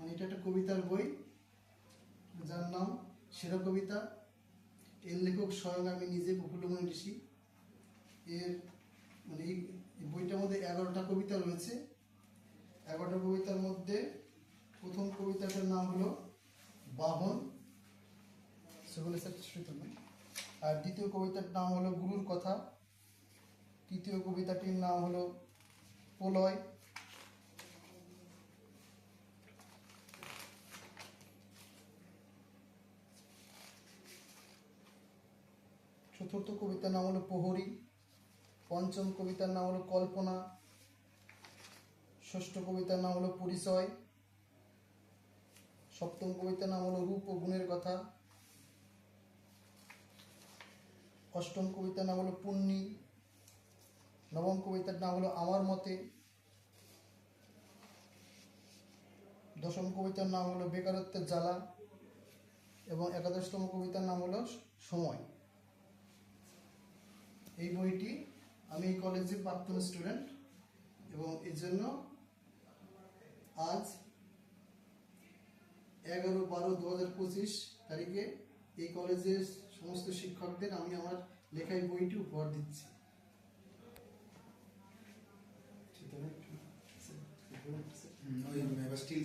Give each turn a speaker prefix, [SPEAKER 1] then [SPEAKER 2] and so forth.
[SPEAKER 1] মানে এটা একটা কবিতার বই, যার নাম সেরা কবিতা। এর লেখক স্বয়ং আমি নিজে, প্রফুল্লমণি ঋষি। এর মানে এই বইটার মধ্যে 11টা কবিতা রয়েছে। 11টা কবিতার মধ্যে প্রথম কবিতাটার নাম হলো বাহন, আর দ্বিতীয় কবিতার নাম হলো গুরুর কথা। তৃতীয় কবিতাটির নাম হলো প্রলয়। চতুর্থ কবিতার নাম হলো প্রহরী। পঞ্চম কবিতার নাম হলো কল্পনা। ষষ্ঠ কবিতার নাম হলো পরিচয়। সপ্তম কবিতার নাম হলো রূপ ও গুণের কথা। অষ্টম কবিতার নাম হলো পুণ্যি। নবম কবিতার নাম হলো আমার মতে। দশম কবিতার নাম হলো বেকারত্বের জ্বালা এবং একাদশতম কবিতার নাম হলো সময়। এই বইটি আমি এই কলেজের প্রাক্তন স্টুডেন্ট এবং এর জন্য আজ 11/12/2025 তারিখে এই কলেজের সমস্ত শিক্ষকদের আমি আমার লেখা এই বইটি উপহার দিচ্ছি।
[SPEAKER 2] ওই স্টিল